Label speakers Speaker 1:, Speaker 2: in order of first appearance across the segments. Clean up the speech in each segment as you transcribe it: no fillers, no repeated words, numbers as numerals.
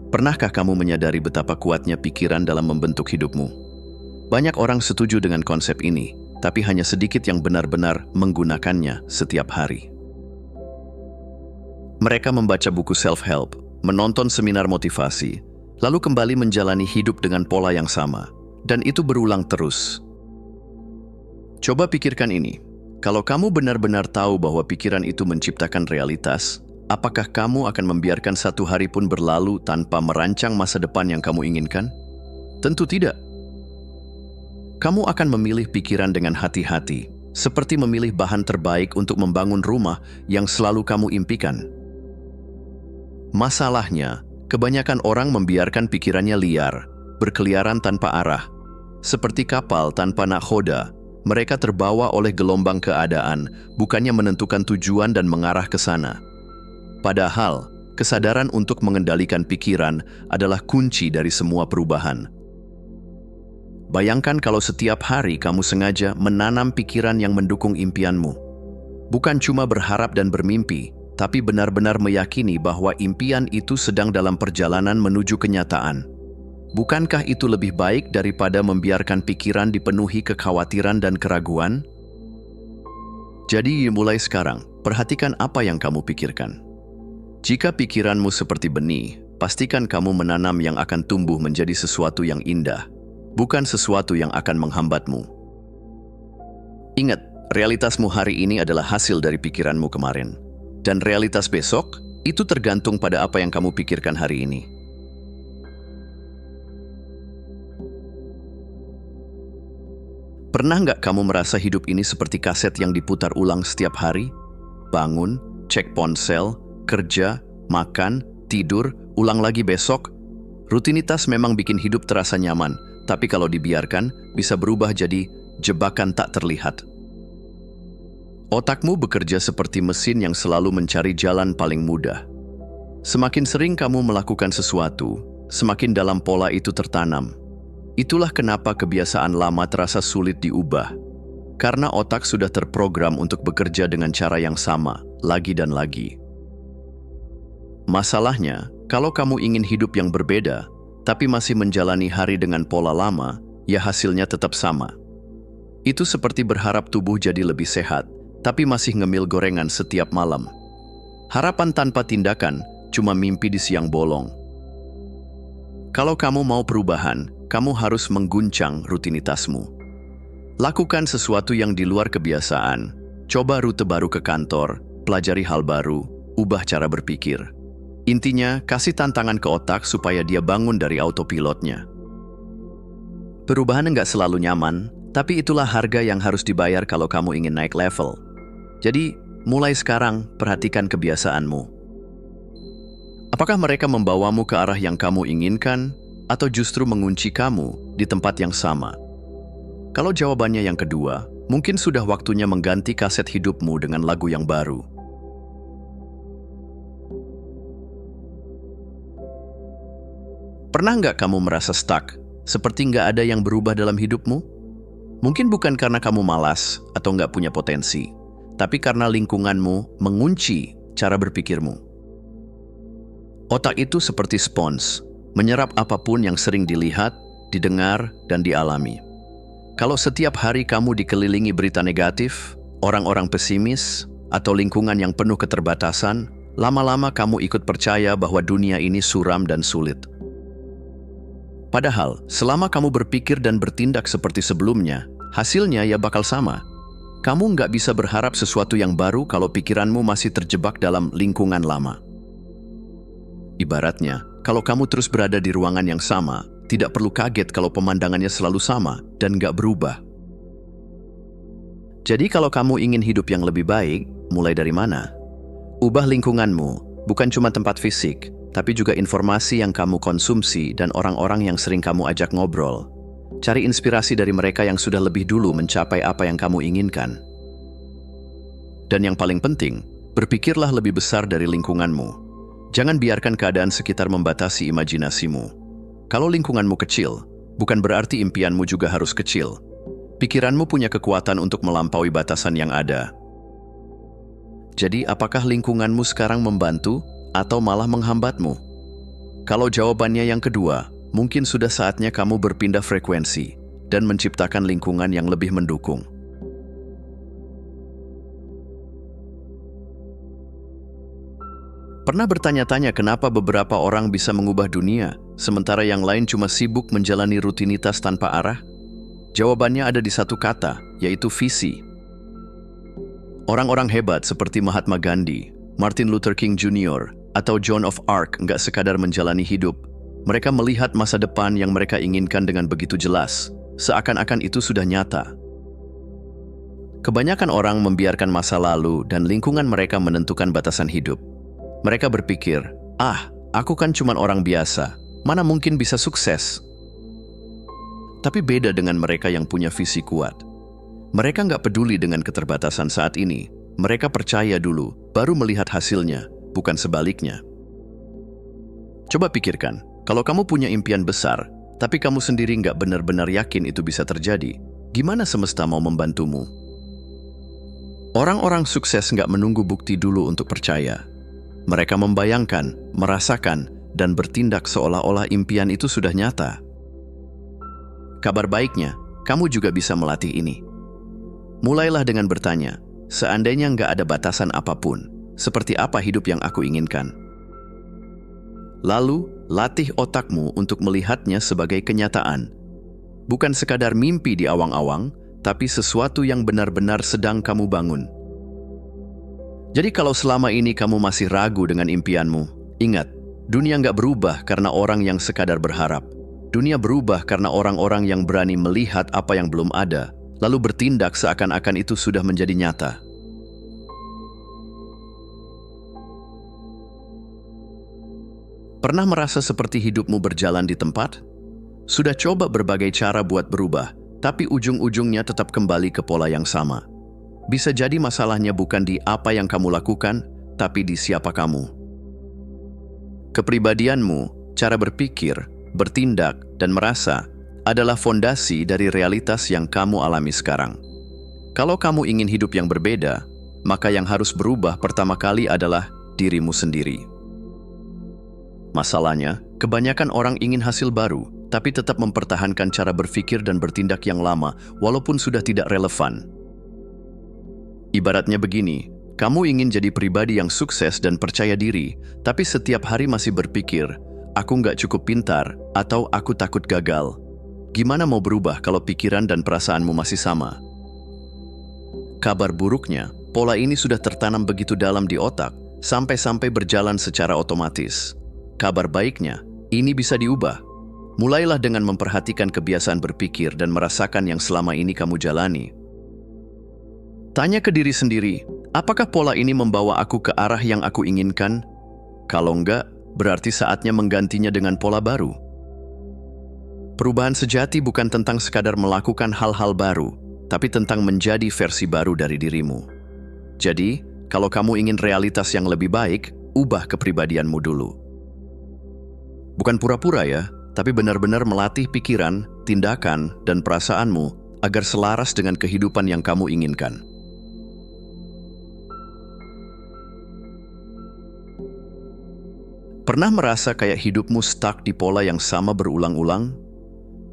Speaker 1: Pernahkah kamu menyadari betapa kuatnya pikiran dalam membentuk hidupmu? Banyak orang setuju dengan konsep ini, tapi hanya sedikit yang benar-benar menggunakannya setiap hari. Mereka membaca buku self-help, menonton seminar motivasi, lalu kembali menjalani hidup dengan pola yang sama, dan itu berulang terus. Coba pikirkan ini, kalau kamu benar-benar tahu bahwa pikiran itu menciptakan realitas, apakah kamu akan membiarkan satu hari pun berlalu tanpa merancang masa depan yang kamu inginkan? Tentu tidak. Kamu akan memilih pikiran dengan hati-hati, seperti memilih bahan terbaik untuk membangun rumah yang selalu kamu impikan. Masalahnya, kebanyakan orang membiarkan pikirannya liar, berkeliaran tanpa arah. Seperti kapal tanpa nakhoda, mereka terbawa oleh gelombang keadaan, bukannya menentukan tujuan dan mengarah ke sana. Padahal, kesadaran untuk mengendalikan pikiran adalah kunci dari semua perubahan. Bayangkan kalau setiap hari kamu sengaja menanam pikiran yang mendukung impianmu. Bukan cuma berharap dan bermimpi, tapi benar-benar meyakini bahwa impian itu sedang dalam perjalanan menuju kenyataan. Bukankah itu lebih baik daripada membiarkan pikiran dipenuhi kekhawatiran dan keraguan? Jadi mulai sekarang, perhatikan apa yang kamu pikirkan. Jika pikiranmu seperti benih, pastikan kamu menanam yang akan tumbuh menjadi sesuatu yang indah, bukan sesuatu yang akan menghambatmu. Ingat, realitasmu hari ini adalah hasil dari pikiranmu kemarin. Dan realitas besok, itu tergantung pada apa yang kamu pikirkan hari ini. Pernah nggak kamu merasa hidup ini seperti kaset yang diputar ulang setiap hari? Bangun, cek ponsel, kerja, makan, tidur, ulang lagi besok. Rutinitas memang bikin hidup terasa nyaman, tapi kalau dibiarkan, bisa berubah jadi jebakan tak terlihat. Otakmu bekerja seperti mesin yang selalu mencari jalan paling mudah. Semakin sering kamu melakukan sesuatu, semakin dalam pola itu tertanam. Itulah kenapa kebiasaan lama terasa sulit diubah. Karena otak sudah terprogram untuk bekerja dengan cara yang sama, lagi dan lagi. Masalahnya, kalau kamu ingin hidup yang berbeda, tapi masih menjalani hari dengan pola lama, ya hasilnya tetap sama. Itu seperti berharap tubuh jadi lebih sehat, tapi masih ngemil gorengan setiap malam. Harapan tanpa tindakan, cuma mimpi di siang bolong. Kalau kamu mau perubahan, kamu harus mengguncang rutinitasmu. Lakukan sesuatu yang di luar kebiasaan. Coba rute baru ke kantor, pelajari hal baru, ubah cara berpikir. Intinya, kasih tantangan ke otak supaya dia bangun dari autopilotnya. Perubahan nggak selalu nyaman, tapi itulah harga yang harus dibayar kalau kamu ingin naik level. Jadi, mulai sekarang, perhatikan kebiasaanmu. Apakah mereka membawamu ke arah yang kamu inginkan, atau justru mengunci kamu di tempat yang sama? Kalau jawabannya yang kedua, mungkin sudah waktunya mengganti kaset hidupmu dengan lagu yang baru. Pernah nggak kamu merasa stuck, seperti nggak ada yang berubah dalam hidupmu? Mungkin bukan karena kamu malas atau nggak punya potensi, tapi karena lingkunganmu mengunci cara berpikirmu. Otak itu seperti spons, menyerap apapun yang sering dilihat, didengar, dan dialami. Kalau setiap hari kamu dikelilingi berita negatif, orang-orang pesimis, atau lingkungan yang penuh keterbatasan, lama-lama kamu ikut percaya bahwa dunia ini suram dan sulit. Padahal, selama kamu berpikir dan bertindak seperti sebelumnya, hasilnya ya bakal sama. Kamu nggak bisa berharap sesuatu yang baru kalau pikiranmu masih terjebak dalam lingkungan lama. Ibaratnya, kalau kamu terus berada di ruangan yang sama, tidak perlu kaget kalau pemandangannya selalu sama dan nggak berubah. Jadi kalau kamu ingin hidup yang lebih baik, mulai dari mana? Ubah lingkunganmu, bukan cuma tempat fisik, tapi juga informasi yang kamu konsumsi dan orang-orang yang sering kamu ajak ngobrol. Cari inspirasi dari mereka yang sudah lebih dulu mencapai apa yang kamu inginkan. Dan yang paling penting, berpikirlah lebih besar dari lingkunganmu. Jangan biarkan keadaan sekitar membatasi imajinasimu. Kalau lingkunganmu kecil, bukan berarti impianmu juga harus kecil. Pikiranmu punya kekuatan untuk melampaui batasan yang ada. Jadi, apakah lingkunganmu sekarang membantu atau malah menghambatmu? Kalau jawabannya yang kedua, mungkin sudah saatnya kamu berpindah frekuensi dan menciptakan lingkungan yang lebih mendukung. Pernah bertanya-tanya kenapa beberapa orang bisa mengubah dunia, sementara yang lain cuma sibuk menjalani rutinitas tanpa arah? Jawabannya ada di satu kata, yaitu visi. Orang-orang hebat seperti Mahatma Gandhi, Martin Luther King Jr., atau Joan of Arc nggak sekadar menjalani hidup. Mereka melihat masa depan yang mereka inginkan dengan begitu jelas, seakan-akan itu sudah nyata. Kebanyakan orang membiarkan masa lalu dan lingkungan mereka menentukan batasan hidup. Mereka berpikir, aku kan cuma orang biasa, mana mungkin bisa sukses? Tapi beda dengan mereka yang punya visi kuat. Mereka nggak peduli dengan keterbatasan saat ini. Mereka percaya dulu, baru melihat hasilnya, bukan sebaliknya. Coba pikirkan, kalau kamu punya impian besar, tapi kamu sendiri nggak benar-benar yakin itu bisa terjadi, gimana semesta mau membantumu? Orang-orang sukses nggak menunggu bukti dulu untuk percaya. Mereka membayangkan, merasakan, dan bertindak seolah-olah impian itu sudah nyata. Kabar baiknya, kamu juga bisa melatih ini. Mulailah dengan bertanya, seandainya nggak ada batasan apapun, seperti apa hidup yang aku inginkan? Lalu, latih otakmu untuk melihatnya sebagai kenyataan. Bukan sekadar mimpi di awang-awang, tapi sesuatu yang benar-benar sedang kamu bangun. Jadi kalau selama ini kamu masih ragu dengan impianmu, ingat, dunia nggak berubah karena orang yang sekadar berharap. Dunia berubah karena orang-orang yang berani melihat apa yang belum ada, lalu bertindak seakan-akan itu sudah menjadi nyata. Pernah merasa seperti hidupmu berjalan di tempat? Sudah coba berbagai cara buat berubah, tapi ujung-ujungnya tetap kembali ke pola yang sama. Bisa jadi masalahnya bukan di apa yang kamu lakukan, tapi di siapa kamu. Kepribadianmu, cara berpikir, bertindak, dan merasa adalah fondasi dari realitas yang kamu alami sekarang. Kalau kamu ingin hidup yang berbeda, maka yang harus berubah pertama kali adalah dirimu sendiri. Masalahnya, kebanyakan orang ingin hasil baru, tapi tetap mempertahankan cara berpikir dan bertindak yang lama, walaupun sudah tidak relevan. Ibaratnya begini, kamu ingin jadi pribadi yang sukses dan percaya diri, tapi setiap hari masih berpikir, aku nggak cukup pintar, atau aku takut gagal. Gimana mau berubah kalau pikiran dan perasaanmu masih sama? Kabar buruknya, pola ini sudah tertanam begitu dalam di otak, sampai-sampai berjalan secara otomatis. Kabar baiknya, ini bisa diubah. Mulailah dengan memperhatikan kebiasaan berpikir dan merasakan yang selama ini kamu jalani. Tanya ke diri sendiri, apakah pola ini membawa aku ke arah yang aku inginkan? Kalau enggak, berarti saatnya menggantinya dengan pola baru. Perubahan sejati bukan tentang sekadar melakukan hal-hal baru, tapi tentang menjadi versi baru dari dirimu. Jadi, kalau kamu ingin realitas yang lebih baik, ubah kepribadianmu dulu. Bukan pura-pura ya, tapi benar-benar melatih pikiran, tindakan, dan perasaanmu agar selaras dengan kehidupan yang kamu inginkan. Pernah merasa kayak hidupmu stuck di pola yang sama berulang-ulang?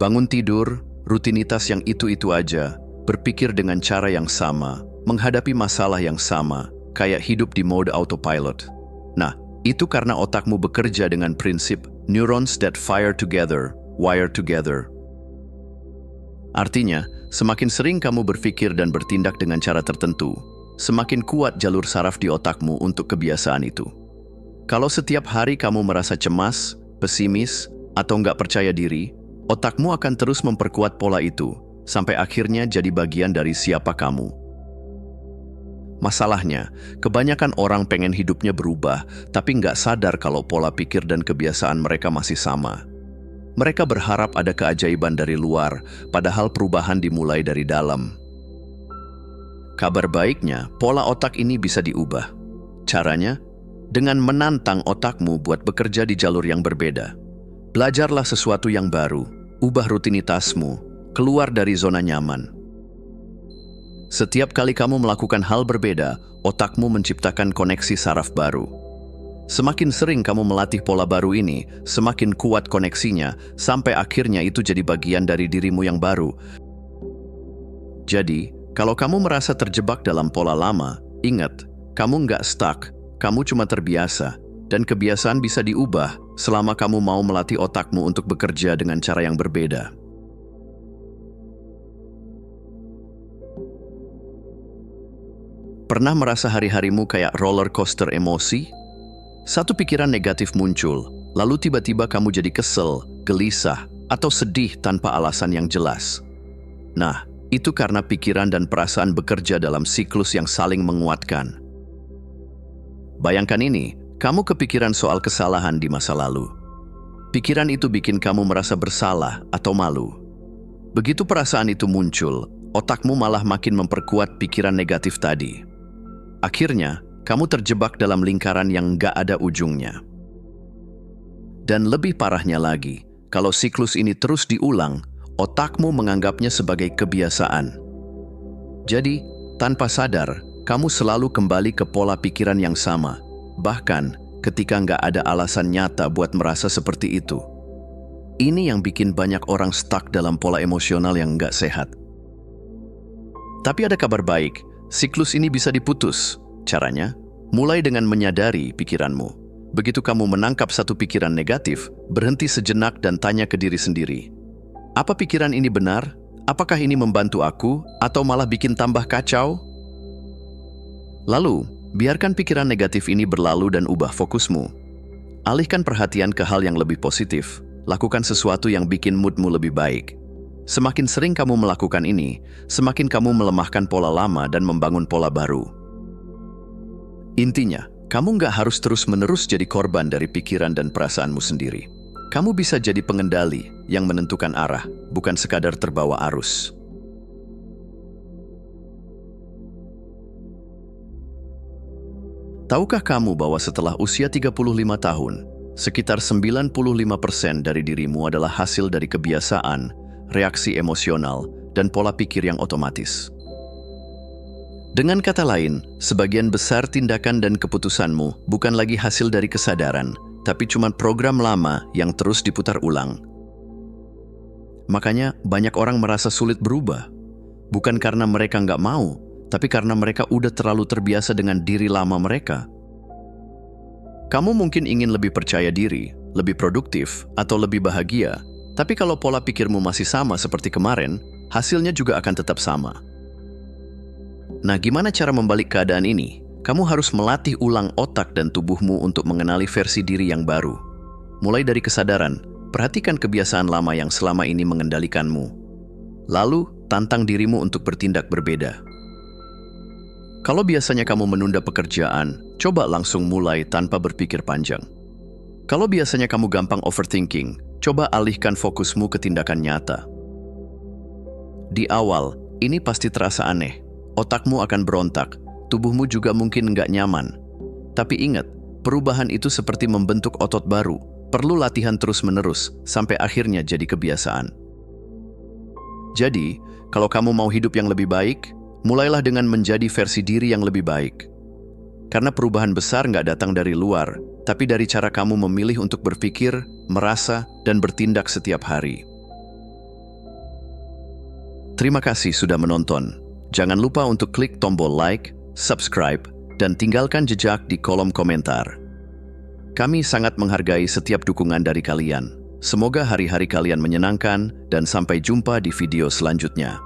Speaker 1: Bangun tidur, rutinitas yang itu-itu aja, berpikir dengan cara yang sama, menghadapi masalah yang sama, kayak hidup di mode autopilot. Nah, itu karena otakmu bekerja dengan prinsip neurons that fire together, wire together. Artinya, semakin sering kamu berpikir dan bertindak dengan cara tertentu, semakin kuat jalur saraf di otakmu untuk kebiasaan itu. Kalau setiap hari kamu merasa cemas, pesimis, atau nggak percaya diri, otakmu akan terus memperkuat pola itu, sampai akhirnya jadi bagian dari siapa kamu. Masalahnya, kebanyakan orang pengen hidupnya berubah, tapi nggak sadar kalau pola pikir dan kebiasaan mereka masih sama. Mereka berharap ada keajaiban dari luar, padahal perubahan dimulai dari dalam. Kabar baiknya, pola otak ini bisa diubah. Caranya? Dengan menantang otakmu buat bekerja di jalur yang berbeda. Belajarlah sesuatu yang baru, ubah rutinitasmu, keluar dari zona nyaman. Setiap kali kamu melakukan hal berbeda, otakmu menciptakan koneksi saraf baru. Semakin sering kamu melatih pola baru ini, semakin kuat koneksinya, sampai akhirnya itu jadi bagian dari dirimu yang baru. Jadi, kalau kamu merasa terjebak dalam pola lama, ingat, kamu nggak stuck, kamu cuma terbiasa, dan kebiasaan bisa diubah selama kamu mau melatih otakmu untuk bekerja dengan cara yang berbeda. Pernah merasa hari-harimu kayak roller coaster emosi? Satu pikiran negatif muncul, lalu tiba-tiba kamu jadi kesel, gelisah, atau sedih tanpa alasan yang jelas. Nah, itu karena pikiran dan perasaan bekerja dalam siklus yang saling menguatkan. Bayangkan ini, kamu kepikiran soal kesalahan di masa lalu. Pikiran itu bikin kamu merasa bersalah atau malu. Begitu perasaan itu muncul, otakmu malah makin memperkuat pikiran negatif tadi. Akhirnya, kamu terjebak dalam lingkaran yang gak ada ujungnya. Dan lebih parahnya lagi, kalau siklus ini terus diulang, otakmu menganggapnya sebagai kebiasaan. Jadi, tanpa sadar, kamu selalu kembali ke pola pikiran yang sama, bahkan ketika nggak ada alasan nyata buat merasa seperti itu. Ini yang bikin banyak orang stuck dalam pola emosional yang nggak sehat. Tapi ada kabar baik, siklus ini bisa diputus. Caranya, mulai dengan menyadari pikiranmu. Begitu kamu menangkap satu pikiran negatif, berhenti sejenak dan tanya ke diri sendiri. Apa pikiran ini benar? Apakah ini membantu aku? Atau malah bikin tambah kacau? Lalu, biarkan pikiran negatif ini berlalu dan ubah fokusmu. Alihkan perhatian ke hal yang lebih positif. Lakukan sesuatu yang bikin moodmu lebih baik. Semakin sering kamu melakukan ini, semakin kamu melemahkan pola lama dan membangun pola baru. Intinya, kamu nggak harus terus-menerus jadi korban dari pikiran dan perasaanmu sendiri. Kamu bisa jadi pengendali yang menentukan arah, bukan sekadar terbawa arus. Tahukah kamu bahwa setelah usia 35 tahun, sekitar 95% dari dirimu adalah hasil dari kebiasaan, reaksi emosional, dan pola pikir yang otomatis? Dengan kata lain, sebagian besar tindakan dan keputusanmu bukan lagi hasil dari kesadaran, tapi cuma program lama yang terus diputar ulang. Makanya banyak orang merasa sulit berubah. Bukan karena mereka nggak mau, tapi karena mereka udah terlalu terbiasa dengan diri lama mereka. Kamu mungkin ingin lebih percaya diri, lebih produktif, atau lebih bahagia, tapi kalau pola pikirmu masih sama seperti kemarin, hasilnya juga akan tetap sama. Nah, gimana cara membalik keadaan ini? Kamu harus melatih ulang otak dan tubuhmu untuk mengenali versi diri yang baru. Mulai dari kesadaran, perhatikan kebiasaan lama yang selama ini mengendalikanmu. Lalu, tantang dirimu untuk bertindak berbeda. Kalau biasanya kamu menunda pekerjaan, coba langsung mulai tanpa berpikir panjang. Kalau biasanya kamu gampang overthinking, coba alihkan fokusmu ke tindakan nyata. Di awal, ini pasti terasa aneh. Otakmu akan berontak, tubuhmu juga mungkin nggak nyaman. Tapi ingat, perubahan itu seperti membentuk otot baru, perlu latihan terus-menerus, sampai akhirnya jadi kebiasaan. Jadi, kalau kamu mau hidup yang lebih baik, mulailah dengan menjadi versi diri yang lebih baik. Karena perubahan besar nggak datang dari luar, tapi dari cara kamu memilih untuk berpikir, merasa, dan bertindak setiap hari. Terima kasih sudah menonton. Jangan lupa untuk klik tombol like, subscribe, dan tinggalkan jejak di kolom komentar. Kami sangat menghargai setiap dukungan dari kalian. Semoga hari-hari kalian menyenangkan, dan sampai jumpa di video selanjutnya.